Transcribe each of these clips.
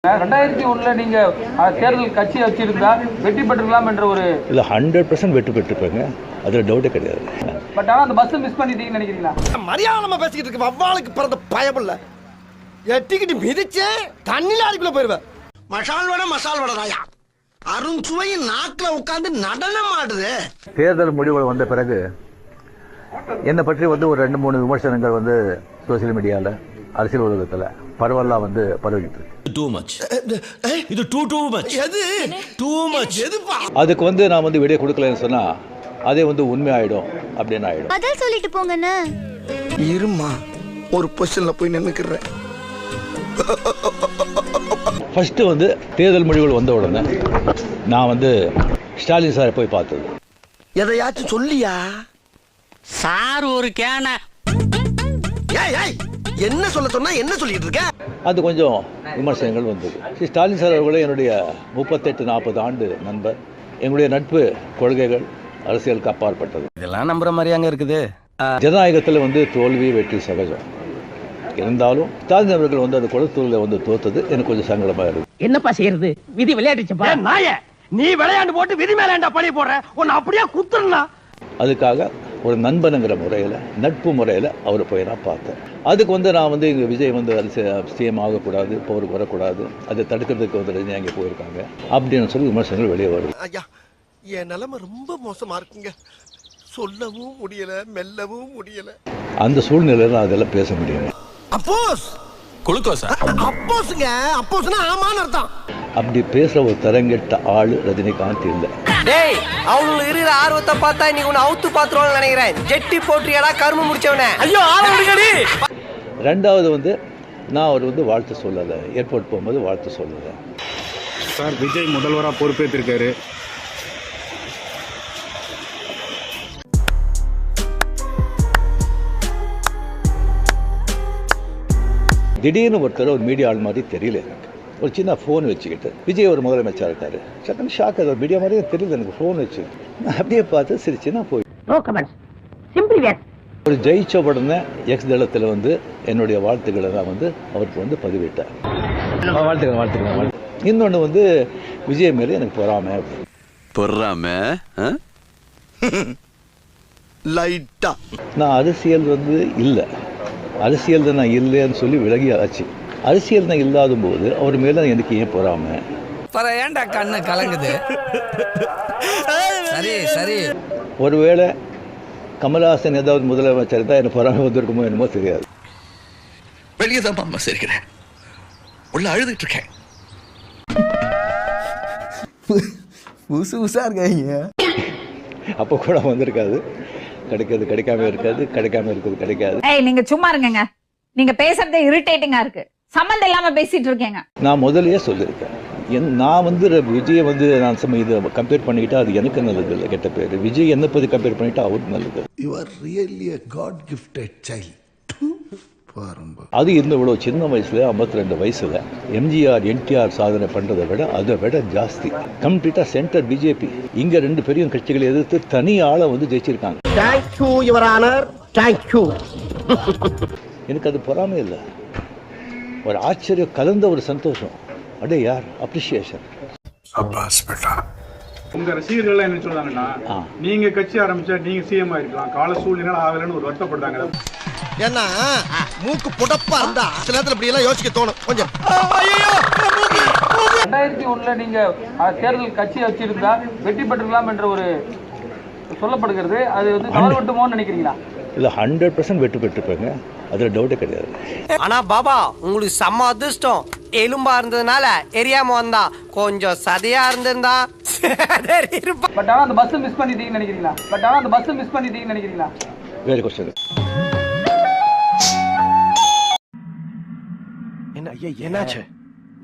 2001 நீங்க தேர்தல் கட்சி வச்சிருந்தா வெற்றி பெற்றுக்கலாம் என்ற ஒரு இல்ல 100% வெற்றி பெற்றிருப்பாங்க, அதுல டவுட்டே கிடையாது. பட் ஆனா அந்த பஸ் மிஸ் பண்ணிட்டீங்கன்னு நினைக்கிறீங்களா? மரியாதை பேசிக்கிட்டு இருக்க வவ்வாலுக்கு பிறந்த பயமில்ல, எட்டிக்கிட்டு மிதிச்சே தண்ணில அடிக்குள்ள போயிருவேன். மசால் வடை ராயா, அருண்சுவையின் நாக்குல உட்கார்ந்து நடனம் ஆடுது. தேர்தல் முடிவுகள் வந்த பிறகு என்னை பற்றி வந்து ஒரு 2-3 விமர்சனங்கள் வந்து சோசியல் மீடியாவில், அரசியல் உலகத்தில் பரவலாக வந்து பரவிக்கிட்டு இருக்கு. அதுக்கு வந்து நான் வந்து விடை கொடுக்கலன்னு சொன்னா அதே வந்து உண்மையாயிடும் அப்படின்னு ஆயிடும். பதில் சொல்லிட்டு போங்கண்ணா. இருமா, ஒரு பொசிஷன்ல போய் நின்னுக்கிறேன். ஃபர்ஸ்ட் வந்து தேர்தல் முடிவுகள் வந்த உடனே நான் வந்து ஸ்டாலின் சாரை போய் பார்த்தது. எதையாச்சும் சொல்லியா சார்? ஒரு கேன என்ன சொல்ல சொன்னா என்ன சொல்லிட்டு இருக்க? அது கொஞ்சம் விமர்சனங்கள் வந்தது. ஸ்டாலின் சார் அவர்களே என்னுடைய 38-40 ஆண்டு நண்பர். எங்களுடைய நட்பு கொள்கைகள் அரசியலுக்கு அப்பாற்பட்டது. இதெல்லாம் நம்புற மாதிரியாங்க இருக்குது. ஜனநாயகத்தில் வந்து தோல்வி வெற்றி சகஜம். இருந்தாலும் ஸ்டாலின் அவர்கள் வந்து அந்த குளத்தூரில் வந்து தோத்தது எனக்கு கொஞ்சம் சங்கடமாக இருக்கு. என்னப்பா செய்யறது, விதி விளையாடுச்சுப்பா. நாய நீ விளையாண்டு போட்டு விதி மேலேண்டா பழி போடுற, உன்னை அப்படியே குத்துறா. அதுக்காக ஒரு நண்பனுங்கிற முறையில், நட்பு முறையில் அவரை போய் நான் பார்த்தேன். அதுக்கு வந்து நான் வந்து இங்கே விஜய் வந்து சிஎம் ஆகக்கூடாது, போருக்கு வரக்கூடாது, அதை தடுக்கிறதுக்கு வந்து ரஜினி அங்கே போயிருக்காங்க அப்படின்னு சொல்லி விமர்சனங்கள் வெளியே வருது. ஐயா, என் நிலைமை ரொம்ப மோசமா இருக்குங்க, சொல்லவும் முடியல, மெல்லவும் முடியல. அந்த சூழ்நிலையில் நான் அதெல்லாம் பேச முடியல. அப்போஸ் குளுக்கோஸா? அப்போஸ்ங்க, அப்போஸ்னா ஆமான்னு அர்த்தம். அப்படி பேசுற ஒரு தரங்கெட்ட ஆளு ரஜினிகாந்த் இல்லை. டேய், அவங்களுக்கு இருக்கிற ஆர்வத்தை பார்த்தா நீ உன்னை அவுத்து பாத்துருவான்னு நினைக்கிறேன். ஜெட்டி போட்டுறியாடா கரும்பு முடிச்சவனே. ஐயோ ஆரம்பிக்கடி. ரெண்டாவது வந்து நான் அவர் வந்து வாழ்த்து சொல்லலை, ஏர்போர்ட் போகும்போது வாழ்த்து சொல்லலை. சார், விஜய் முதல்வராக பொறுப்பேற்றிருக்காரு. திடீர்னு ஒருத்தர் ஒரு மீடியா ஆள் மாதிரி தெரியல எனக்கு. ஒரு சின்ன ஃபோன் வச்சுக்கிட்டு விஜய் ஒரு முதலமைச்சர் இருக்காரு, சட்டன் ஷாக். அது ஒரு மீடியா மாதிரியே தெரியல எனக்கு. ஃபோன் வச்சுக்கிட்டு நான் அப்படியே பார்த்து சிரிச்சு நான் போய் ஒரு ஜெயிச்ச உடனே எக்ஸ் தளத்தில் வந்து என்னுடைய வாழ்த்துக்களை தான் வந்து அவருக்கு வந்து பதிவிட்டேன். வாழ்த்துக்கிறேன். இன்னொன்று வந்து விஜய் மேலே எனக்கு பொறாமை லைட்டா. நான் அரசியல் வந்து இல்லை, அரசியல் தான் நான் இல்லைன்னு சொல்லி விலகி ஆச்சு. அரசியல் தான் இல்லாத போது அவர் மேல எனக்கு ஏன் பொறாமை? ஏன்டா கண்ணு கலங்குது? சரி. ஒருவேளை கமல்ஹாசன் ஏதாவது முதலமைச்சர் தான் எனக்கு பொறாமை வந்திருக்குமோ என்னமோ தெரியாது. வெளியே தான் அம்மா சிரிக்கிறேன், உள்ள அழுதுட்டு இருக்கேன். புதுசா இருக்காங்க. அப்போ கூட வந்திருக்காது. கிடைக்காது, கிடைக்காம இருக்காது, கிடைக்காம இருக்குது, கிடைக்காது. நீங்க சும்மா இருங்க, நீங்க பேசுறதே இரிட்டேட்டிங்கா இருக்கு. சம்பந்தம் இல்லாம பேசிட்டு இருக்கீங்க. நான் முதல்லயே சொல்லியிருக்கேன், நான் வந்து விஜயை வந்து நான் இதை கம்பேர் பண்ணிக்கிட்டா அது எனக்கு நல்லது இல்லை, கெட்ட பேர். விஜய் என்ன பத்தி கம்பேர் பண்ணிட்டா அவருக்கு நல்லது. You are really a God gifted child. அது இந்த இவ்வளவு சின்ன வயசுல, 52 வயசுல எம்ஜிஆர் என்டிஆர் சாதனை பண்றதை விட அதை விட ஜாஸ்தி. கம்ப்ளீட்டா சென்டர் பிஜேபி இங்க 2 பெரிய கட்சிகளை எதிர்த்து தனி ஆளை வந்து ஜெயிச்சிருக்காங்க. Thank you, Your Honor. Thank you. எனக்கு அது பொறாமை இல்லை, ஒரு ஆச்சரியம் கலந்த ஒரு சந்தோஷம். அடே யார் அப்ரிசியேஷன். அப்பாஸ் பேட்டா. உங்க ரசிகர்கள் என்ன சொல்றாங்கன்னா, நீங்க கட்சி ஆரம்பிச்சா நீங்க சிஎம் ஆயிருக்கலாம், கால சூழ்நிலை ஆகலன்னு ஒரு வருத்தப்படுறாங்க. ஏன்னா மூக்கு புடப்பா இருந்தா சில நேரத்துல இப்படி எல்லாம் யோசிக்க தோணும் கொஞ்சம். 2001 நீங்க தேர்தல் கட்சி வச்சிருந்தா வெற்றி பெற்றுக்கலாம் என்ற ஒரு சொல்லப்படுகிறது. அது வந்து தவறுபட்டுமோன்னு நினைக்கிறீங்களா? இல்ல 100% வெற்றி பெற்றிருப்பாங்க, அதுல டவுட்டே கிடையாது. ஆனா பாபா, உங்களுக்கு செம்ம அதிர்ஷ்டம். எலும்பா இருந்ததுனால எரியாம வந்தா, கொஞ்சம் சதையா இருந்திருந்தா. பட் ஆனா அந்த பஸ் மிஸ் பண்ணிட்டீங்கன்னு நினைக்கிறீங்களா? வேற क्वेश्चन. என்னாச்சு?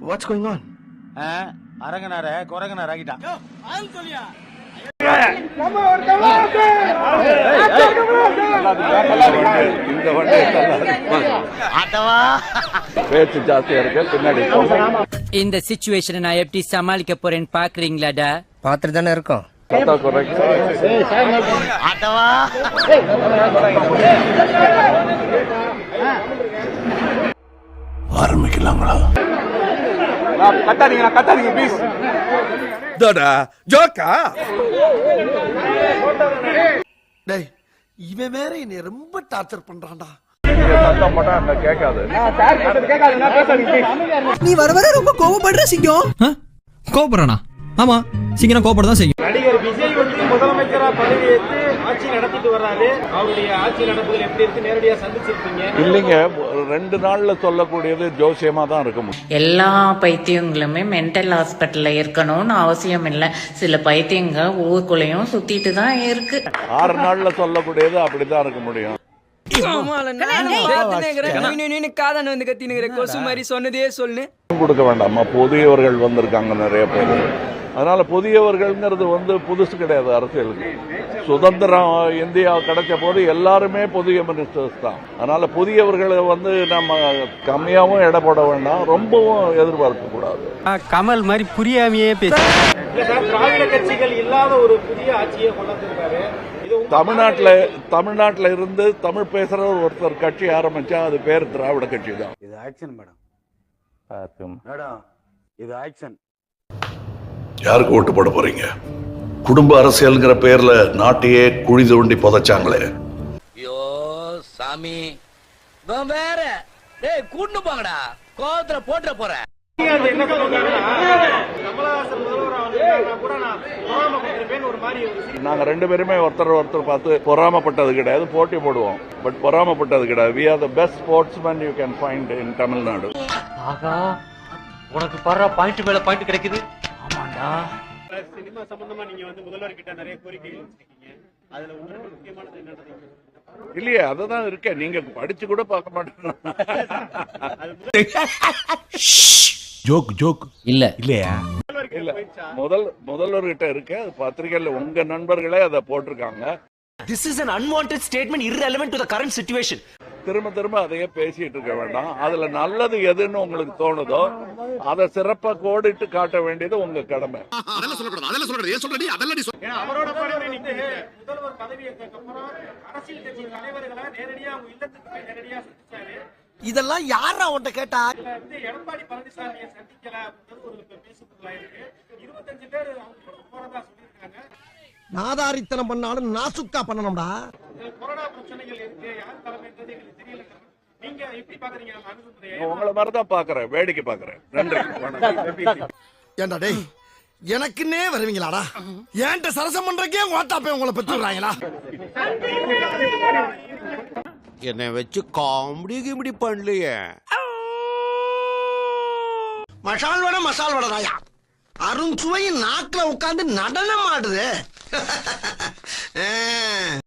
What's going on? அரங்கனார குரங்கனார் ஆகிட்டான். பேச்சு ஜாஸ்தியா இருக்கு பின்னாடி. இந்த சிச்சுவேஷனை நான் எப்படி சமாளிக்க போறேன்னு பாக்குறீங்களாடா? பாத்துட்டு தானே இருக்கோம். ஆரம்பிக்கலாங்களா? கத்தாதீங்க ப்ளீஸ். ஜோக்கா டேய், இவன் வேற என்னை ரொம்ப டார்ச்சர் பண்றான்டா. சத்தம் போட்டா அங்க கேட்காது. நீ வர வர ரொம்ப கோவப்படுற சிங்கம். கோபப்படுறானா? ஆமா, சிங்கம் கோபப்பட தான் செய்யும். நடிகர் விஜய் வந்து முதலமைச்சரா பதவியேற்று ஆட்சி நடத்திட்டு வர்றாரு. அவருடைய ஆட்சி நடப்புகள் எப்படி இருக்கு நேரடியா சந்திச்சிருப்பீங்க? இல்லைங்க, 2 நாள்ல சொல்லக்கூடியது ஜோசியமா தான் இருக்க முடியும். எல்லா பைத்தியங்களுமே மென்டல் ஹாஸ்பிட்டல்ல இருக்கணும்னு அவசியம் இல்ல. சில பைத்தியங்க ஊருக்குள்ளேயும் சுத்திட்டு தான் இருக்கு. 6 நாள்ல சொல்லக்கூடியது அப்படிதான் இருக்க முடியும். கொடுக்க வேண்டாமா? புதியவர்கள் வந்திருக்காங்க நிறைய பேர். அதனால புதியவர்கள்ங்கிறது வந்து புதுசு கிடையாது அரசியலுக்கு. சுதந்திரம் இந்தியா கிடைச்ச போது எல்லாருமே புதிய மினிஸ்டர்ஸ் தான். அதனால புதியவர்களை வந்து நம்ம கம்மியாவும் எடை போட வேண்டாம், ரொம்பவும் எதிர்பார்க்க கூடாது. கமல் மாதிரி புரியாமையே பேச. திராவிட கட்சிகள் இல்லாத ஒரு புதிய ஆட்சியை கொண்டு வந்திருக்காரு. தமிழ்நாட்டுல இருந்து தமிழ் பேசுற ஒருத்தர் கட்சி ஆரம்பிச்சா அது பேர் திராவிட கட்சி தான். இது ஆக்ஷன் மேடம். இது ஆக்ஷன். யாருக்கு ஓட்டு போட போறீங்க? குடும்ப அரசியல்ங்கிற பேர்ல நாட்டையே குழி தோண்டி புதைச்சாங்களே. ஐயோ சாமி, வேற டேய் கூண்டு போங்கடா, கோவத்துல போட்டுற போறேன். என்ன சொல்றாங்கன்னா, கமலஹாசன் முதல்வரா வந்திருக்காருன்னா கூட நான் பொறாமைப்பட்டிருப்பேன் ஒரு மாதிரி. நாங்க 2 பேருமே ஒருத்தர் பார்த்து பொறாமப்பட்டது கிடையாது, போட்டி போடுவோம். பட் பொறாமப்பட்டது கிடையாது. We are the best sportsmen you can find in Tamil Nadu. ஆகா, உனக்கு பாரு பாயிண்ட் மேல பாயிண்ட் கிடைக்குது. ஆமாண்டா. சினிமா சம்பந்தமா நீங்க வந்து முதல்வர் கிட்ட நிறைய கோரிக்கைகள் வச்சிருக்கீங்க. அதுல உங்களுக்கு முக்கியமானது என்னன்னு இல்லையே, அததான் இருக்கேன். நீங்க படிச்சு கூட பார்க்க மாட்டேன். ஜோக் இல்ல இல்லையா? இல்ல, முதல்வர்கிட்ட இருக்கு. அது பத்திரிகையில உங்க நண்பர்களே அதை போட்டிருக்காங்க. This is an unwanted statement irrelevant to the current situation. திரும்ப அதையே பேசிட்டு இருக்க வேண்டாம். அதுல நல்லது எதுன்னு உங்களுக்கு தோணுதோ அதை சிறப்பா கோடிட்டு காட்ட வேண்டியது உங்க கடமை. அவரோட பதவி நீங்க முதல்வர் பதவியேற்றதுக்கு அப்புறம் அரசியல் கட்சி தலைவர்களை நேரடியா அவங்க இல்லத்துக்கு போய் நேரடியா சந்திச்சாரு. இதெல்லாம் யாரா உன்கிட்ட கேட்டா? வந்து எடப்பாடி பழனிசாமியை சந்திக்கல அப்படின்றது ஒரு பேசுபொருளா இருக்கு. 25 பேர் அவங்க போறதா சொல்லியிருக்காங்க. நாதாரித்தனம் பண்ணாலும் நாசுக்கா பண்ணணும்டா. கொரோனா பிரச்சனைகள் இருக்கு, யார் தலைமைன்றது எங்களுக்கு தெரியல. நீங்க எப்படி பாக்குறீங்க நம்ம அணுகுமுறையை? உங்களை மாதிரிதான் பாக்குறேன், வேடிக்கை பாக்குறேன். நன்றி. ஏண்டா டேய், எனக்குன்னே வருவீங்களாடா? ஏன்ட்ட சரசம் பண்றக்கே ஓட்டாப்பே உங்களை பெற்றுறாங்களா? என்னை வச்சு காமெடி கிமெடி பண்ணலையே. மசால் வடை ராயா, அருண் சுவை நாக்குல உட்கார்ந்து நடனம் ஆடுது.